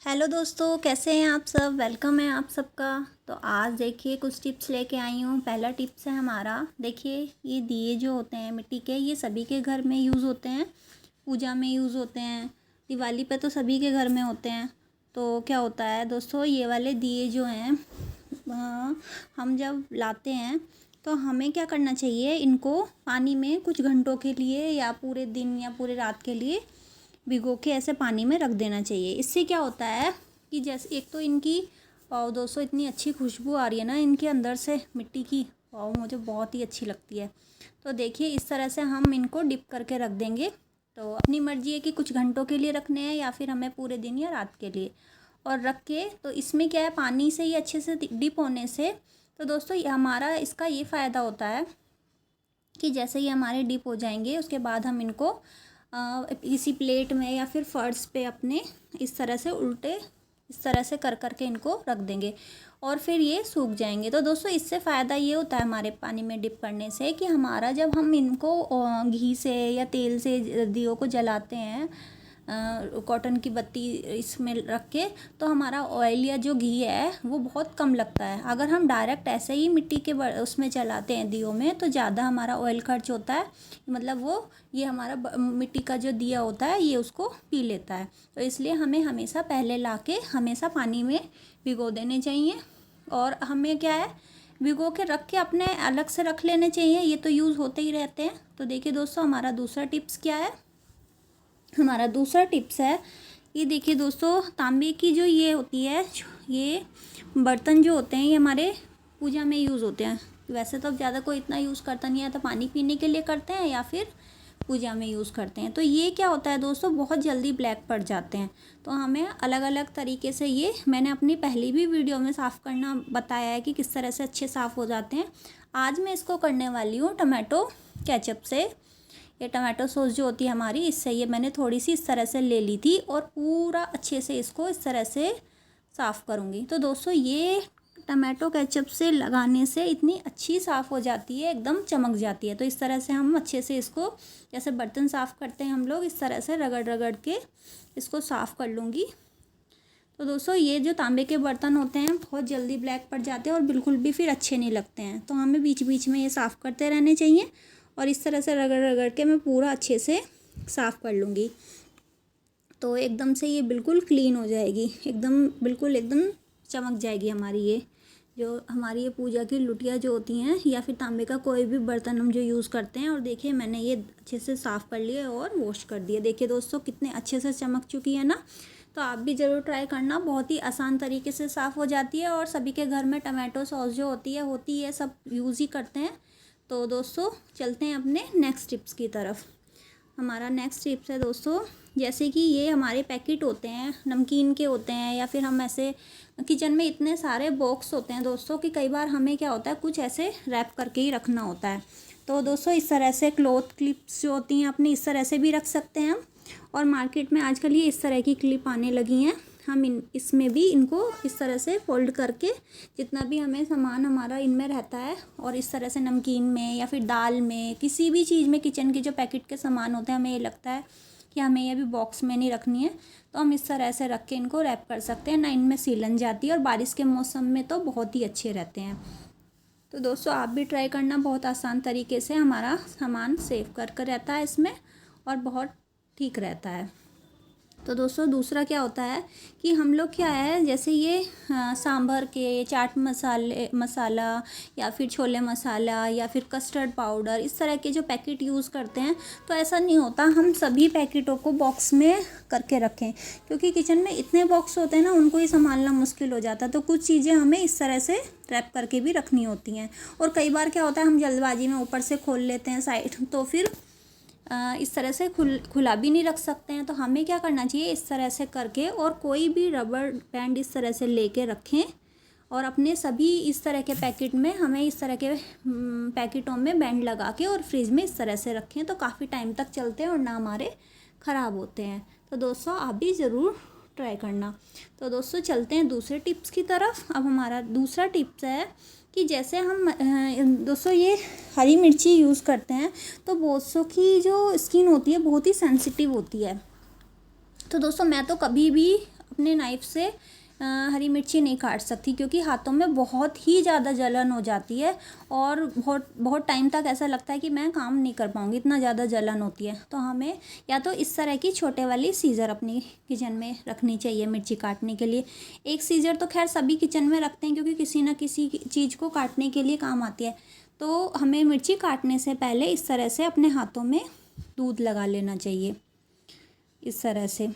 Hello दोस्तों, कैसे हैं आप सब। वेलकम है आप सबका। तो आज देखिए कुछ टिप्स लेके आई हूँ। पहला टिप्स है हमारा, देखिए ये दिए जो होते हैं मिट्टी के, ये सभी के घर में यूज़ होते हैं, पूजा में यूज़ होते हैं, दिवाली पे तो सभी के घर में होते हैं। तो क्या होता है दोस्तों, ये वाले दिए जो हैं हम जब लाते हैं तो हमें क्या करना चाहिए, इनको पानी में कुछ घंटों के लिए या पूरे दिन या पूरे रात के लिए भिगो के ऐसे पानी में रख देना चाहिए। इससे क्या होता है कि जैसे एक तो इनकी वाओ दोस्तों इतनी अच्छी खुशबू आ रही है ना इनके अंदर से मिट्टी की, वाओ मुझे बहुत ही अच्छी लगती है। तो देखिए इस तरह से हम इनको डिप करके रख देंगे। तो अपनी मर्जी है कि कुछ घंटों के लिए रखने हैं या फिर हमें पूरे दिन या रात के लिए। और रख के तो इसमें क्या है, पानी से ही अच्छे से डिप होने से तो दोस्तों ये हमारा इसका ये फ़ायदा होता है कि जैसे ही हमारे डिप हो जाएंगे उसके बाद हम इनको किसी प्लेट में या फिर फर्श पे अपने इस तरह से उल्टे इस तरह से कर करके इनको रख देंगे और फिर ये सूख जाएंगे। तो दोस्तों इससे फ़ायदा ये होता है हमारे पानी में डिप करने से कि हमारा जब हम इनको घी से या तेल से दियों को जलाते हैं, कॉटन की बत्ती इसमें रख के, तो हमारा ऑयल या जो घी है वो बहुत कम लगता है। अगर हम डायरेक्ट ऐसे ही मिट्टी के उसमें जलाते हैं दियों में तो ज़्यादा हमारा ऑयल खर्च होता है, मतलब वो ये हमारा मिट्टी का जो दिया होता है ये उसको पी लेता है। तो इसलिए हमें हमेशा पहले ला के हमेशा पानी में भिगो देने चाहिए और हमें क्या है भिगो के रख के अपने अलग से रख लेने चाहिए, ये तो यूज़ होते ही रहते हैं। तो देखिए दोस्तों हमारा दूसरा टिप्स क्या है, हमारा दूसरा टिप्स है ये देखिए दोस्तों, तांबे की जो ये होती है, ये बर्तन जो होते हैं ये हमारे पूजा में यूज़ होते हैं। वैसे तो अब ज़्यादा कोई इतना यूज़ करता नहीं है, तो पानी पीने के लिए करते हैं या फिर पूजा में यूज़ करते हैं। तो ये क्या होता है दोस्तों, बहुत जल्दी ब्लैक पड़ जाते हैं। तो हमें अलग अलग तरीके से, ये मैंने अपनी पहली भी वीडियो में साफ़ करना बताया है कि किस तरह से अच्छे साफ़ हो जाते हैं। आज मैं इसको करने वाली हूँ टमाटो केचप से। ये टमाटो सॉस जो होती है हमारी, इससे ये मैंने थोड़ी सी इस तरह से ले ली थी और पूरा अच्छे से इसको इस तरह से साफ़ करूँगी। तो दोस्तों ये टमाटो केचप से लगाने से इतनी अच्छी साफ़ हो जाती है, एकदम चमक जाती है। तो इस तरह से हम अच्छे से इसको, जैसे बर्तन साफ़ करते हैं हम लोग, इस तरह से रगड़ रगड़ के इसको साफ़ कर लूँगी। तो दोस्तों ये जो तांबे के बर्तन होते हैं बहुत जल्दी ब्लैक पड़ जाते हैं और बिल्कुल भी फिर अच्छे नहीं लगते हैं। तो हमें बीच बीच में ये साफ़ करते रहने चाहिए और इस तरह से रगड़ रगड़ के मैं पूरा अच्छे से साफ़ कर लूँगी। तो एकदम से ये बिल्कुल क्लीन हो जाएगी, एकदम बिल्कुल एकदम चमक जाएगी हमारी ये जो हमारी ये पूजा की लुटिया जो होती हैं या फिर तांबे का कोई भी बर्तन हम जो यूज़ करते हैं। और देखिए मैंने ये अच्छे से साफ़ कर लिए और वॉश कर दिए। देखिए दोस्तों कितने अच्छे से चमक चुकी है ना। तो आप भी ज़रूर ट्राई करना, बहुत ही आसान तरीके से साफ़ हो जाती है और सभी के घर में टमाटो सॉस जो होती है सब यूज़ ही करते हैं। तो दोस्तों चलते हैं अपने नेक्स्ट टिप्स की तरफ। हमारा नेक्स्ट टिप्स है दोस्तों, जैसे कि ये हमारे पैकेट होते हैं नमकीन के होते हैं या फिर हम ऐसे किचन में इतने सारे बॉक्स होते हैं दोस्तों कि कई बार हमें क्या होता है कुछ ऐसे रैप करके ही रखना होता है। तो दोस्तों इस तरह से क्लॉथ क्लिप्स जो होती हैं अपने इस तरह से भी रख सकते हैं हम। और मार्केट में आजकल ये इस तरह की क्लिप आने लगी हैं, हम इसमें भी इनको इस तरह से फोल्ड करके जितना भी हमें सामान हमारा इनमें रहता है, और इस तरह से नमकीन में या फिर दाल में किसी भी चीज़ में किचन के जो पैकेट के सामान होते हैं हमें ये लगता है कि हमें ये भी बॉक्स में नहीं रखनी है, तो हम इस तरह से रख के इनको रैप कर सकते हैं ना, इनमें सीलन जाती है और बारिश के मौसम में तो बहुत ही अच्छे रहते हैं। तो दोस्तों आप भी ट्राई करना, बहुत आसान तरीके से हमारा सामान सेव कर रहता है इसमें और बहुत ठीक रहता है। तो दोस्तों दूसरा क्या होता है कि हम लोग क्या है, जैसे ये सांभर के चाट मसाला या फिर छोले मसाला या फिर कस्टर्ड पाउडर इस तरह के जो पैकेट यूज़ करते हैं, तो ऐसा नहीं होता हम सभी पैकेटों को बॉक्स में करके रखें, क्योंकि किचन में इतने बॉक्स होते हैं ना उनको ही संभालना मुश्किल हो जाता है। तो कुछ चीज़ें हमें इस तरह से रैप करके भी रखनी होती हैं। और कई बार क्या होता है हम जल्दबाजी में ऊपर से खोल लेते हैं साइड, तो फिर इस तरह से खुला भी नहीं रख सकते हैं। तो हमें क्या करना चाहिए, इस तरह से करके और कोई भी रबर बैंड इस तरह से लेके रखें और अपने सभी इस तरह के पैकेट में हमें इस तरह के पैकेटों में बैंड लगा के और फ्रिज में इस तरह से रखें, तो काफ़ी टाइम तक चलते हैं और ना हमारे ख़राब होते हैं। तो दोस्तों आप भी ज़रूर ट्राई करना। तो दोस्तों चलते हैं दूसरे टिप्स की तरफ। अब हमारा दूसरा टिप्स है कि जैसे हम दोस्तों ये हरी मिर्ची यूज़ करते हैं, तो बहुतों की जो स्किन होती है बहुत ही सेंसिटिव होती है। तो दोस्तों मैं तो कभी भी अपने नाइफ़ से हरी मिर्ची नहीं काट सकती, क्योंकि हाथों में बहुत ही ज़्यादा जलन हो जाती है और बहुत बहुत टाइम तक ऐसा लगता है कि मैं काम नहीं कर पाऊँगी, इतना ज़्यादा जलन होती है। तो हमें या तो इस तरह की छोटे वाली सीज़र अपनी किचन में रखनी चाहिए मिर्ची काटने के लिए। एक सीज़र तो खैर सभी किचन में रखते हैं, क्योंकि किसी न किसी चीज़ को काटने के लिए काम आती है। तो हमें मिर्ची काटने से पहले इस तरह से अपने हाथों में दूध लगा लेना चाहिए, इस तरह से।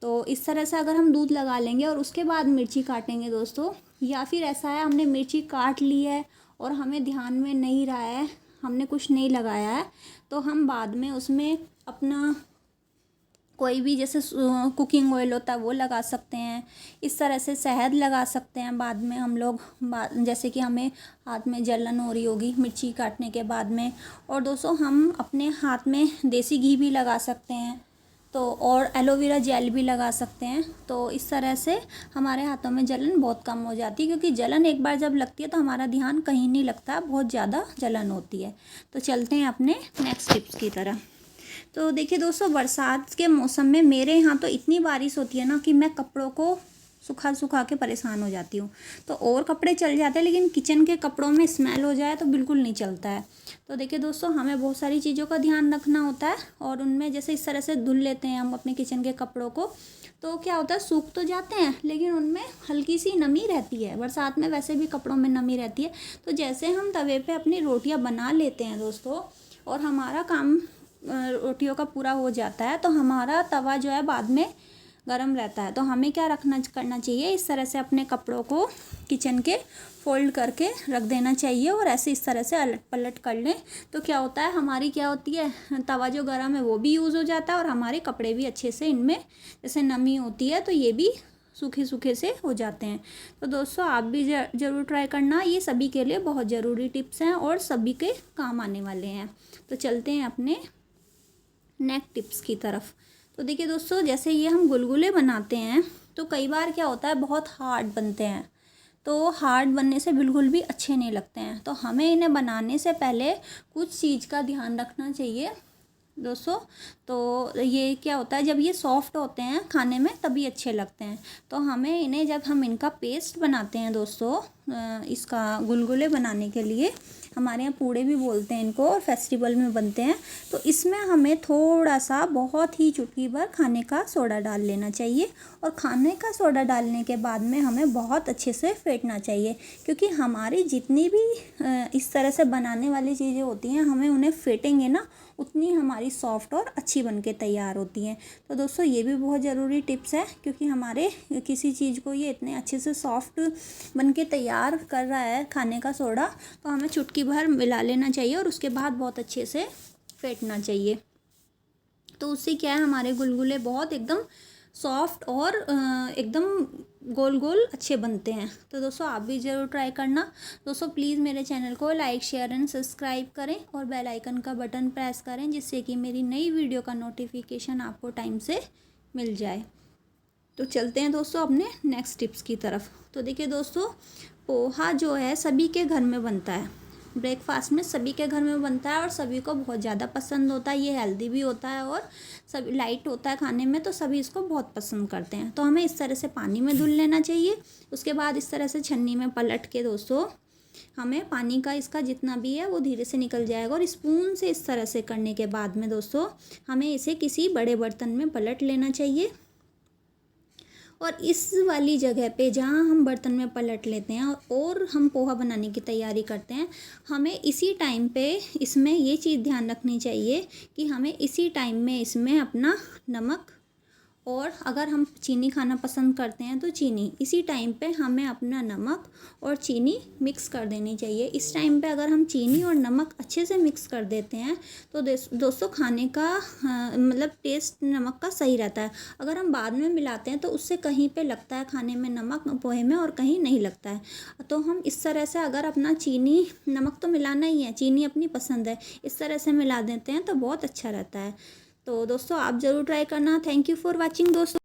तो इस तरह से अगर हम दूध लगा लेंगे और उसके बाद मिर्ची काटेंगे दोस्तों, या फिर ऐसा है हमने मिर्ची काट ली है और हमें ध्यान में नहीं रहा है, हमने कुछ नहीं लगाया है, तो हम बाद में उसमें अपना कोई भी जैसे कुकिंग ऑयल होता है वो लगा सकते हैं। इस तरह से शहद लगा सकते हैं बाद में हम लोग, जैसे कि हमें हाथ में जलन हो रही होगी मिर्ची काटने के बाद में। और दोस्तों हम अपने हाथ में देसी घी भी लगा सकते हैं, तो और एलोवेरा जेल भी लगा सकते हैं। तो इस तरह से हमारे हाथों में जलन बहुत कम हो जाती है, क्योंकि जलन एक बार जब लगती है तो हमारा ध्यान कहीं नहीं लगता, बहुत ज़्यादा जलन होती है। तो चलते हैं अपने नेक्स्ट टिप्स की तरफ। तो देखिए दोस्तों, बरसात के मौसम में मेरे यहाँ तो इतनी बारिश होती है ना कि मैं कपड़ों को सुखा सुखा के परेशान हो जाती हूँ। तो और कपड़े चल जाते हैं, लेकिन किचन के कपड़ों में स्मेल हो जाए तो बिल्कुल नहीं चलता है। तो देखिए दोस्तों, हमें बहुत सारी चीज़ों का ध्यान रखना होता है, और उनमें जैसे इस तरह से धुल लेते हैं हम अपने किचन के कपड़ों को, तो क्या होता है, सूख तो जाते हैं लेकिन उनमें हल्की सी नमी रहती है। बरसात में वैसे भी कपड़ों में नमी रहती है। तो जैसे हम तवे पे अपनी रोटियां बना लेते हैं दोस्तों, और हमारा काम रोटियों का पूरा हो जाता है, तो हमारा तवा जो है बाद में गरम रहता है। तो हमें क्या करना चाहिए, इस तरह से अपने कपड़ों को किचन के फोल्ड करके रख देना चाहिए, और ऐसे इस तरह से अलट पलट कर लें। तो क्या होता है, हमारी क्या होती है, तवा जो गरम है वो भी यूज़ हो जाता है, और हमारे कपड़े भी अच्छे से, इनमें जैसे नमी होती है तो ये भी सूखे सूखे से हो जाते हैं। तो दोस्तों आप भी ज़रूर ट्राई करना, ये सभी के लिए बहुत ज़रूरी टिप्स हैं और सभी के काम आने वाले हैं। तो चलते हैं अपने नेक्स्ट टिप्स की तरफ। तो देखिए दोस्तों, जैसे ये हम गुलगुले बनाते हैं तो कई बार क्या होता है, बहुत हार्ड बनते हैं। तो हार्ड बनने से बिल्कुल भी अच्छे नहीं लगते हैं। तो हमें इन्हें बनाने से पहले कुछ चीज़ का ध्यान रखना चाहिए दोस्तों। तो ये क्या होता है, जब ये सॉफ्ट होते हैं खाने में तभी अच्छे लगते हैं। तो हमें इन्हें, जब हम इनका पेस्ट बनाते हैं दोस्तों, इसका गुलगुले बनाने के लिए, हमारे यहाँ पूड़े भी बोलते हैं इनको, और फेस्टिवल में बनते हैं, तो इसमें हमें थोड़ा सा, बहुत ही चुटकी भर खाने का सोडा डाल लेना चाहिए। और खाने का सोडा डालने के बाद में हमें बहुत अच्छे से फेंटना चाहिए, क्योंकि हमारी जितनी भी इस तरह से बनाने वाली चीज़ें होती हैं, हमें उन्हें फेंटेंगे ना, उतनी हमारी सॉफ्ट और अच्छी बन के तैयार होती हैं। तो दोस्तों ये भी बहुत ज़रूरी टिप्स है, क्योंकि हमारे किसी चीज़ को ये इतने अच्छे से सॉफ्ट बन के तैयार कर रहा है खाने का सोडा, तो हमें चुटकी भर मिला लेना चाहिए और उसके बाद बहुत अच्छे से फेंटना चाहिए। तो उससे क्या है, हमारे गुलगुले बहुत एकदम सॉफ्ट और एकदम गोल गोल अच्छे बनते हैं। तो दोस्तों आप भी ज़रूर ट्राई करना। दोस्तों प्लीज़ मेरे चैनल को लाइक, शेयर एंड सब्सक्राइब करें, और बेल आइकन का बटन प्रेस करें, जिससे कि मेरी नई वीडियो का नोटिफिकेशन आपको टाइम से मिल जाए। तो चलते हैं दोस्तों अपने नेक्स्ट टिप्स की तरफ। तो देखिए दोस्तों, पोहा जो है सभी के घर में बनता है, ब्रेकफास्ट में सभी के घर में बनता है, और सभी को बहुत ज़्यादा पसंद होता है। ये हेल्दी भी होता है और सभी लाइट होता है खाने में, तो सभी इसको बहुत पसंद करते हैं। तो हमें इस तरह से पानी में धुल लेना चाहिए। उसके बाद इस तरह से छन्नी में पलट के दोस्तों, हमें पानी का इसका जितना भी है वो धीरे से निकल जाएगा, और स्पून से इस तरह से करने के बाद में दोस्तों, हमें इसे किसी बड़े बर्तन में पलट लेना चाहिए। और इस वाली जगह पे जहाँ हम बर्तन में पलट लेते हैं और हम पोहा बनाने की तैयारी करते हैं, हमें इसी टाइम पे इसमें ये चीज़ ध्यान रखनी चाहिए कि हमें इसी टाइम में इसमें अपना नमक, और अगर हम चीनी खाना पसंद करते हैं तो चीनी, इसी टाइम पे हमें अपना नमक और चीनी मिक्स कर देनी चाहिए। इस टाइम पे अगर हम चीनी और नमक अच्छे से मिक्स कर देते हैं तो दोस्तों खाने का मतलब टेस्ट नमक का सही रहता है। अगर हम बाद में मिलाते हैं तो उससे कहीं पे लगता है खाने में नमक पोहे में, और कहीं नहीं लगता है। तो हम इस तरह से अगर अपना चीनी, नमक तो मिलाना ही है, चीनी अपनी पसंद है, इस तरह से मिला देते हैं तो बहुत अच्छा रहता है। तो दोस्तों आप ज़रूर ट्राई करना। थैंक यू फॉर वॉचिंग दोस्तों।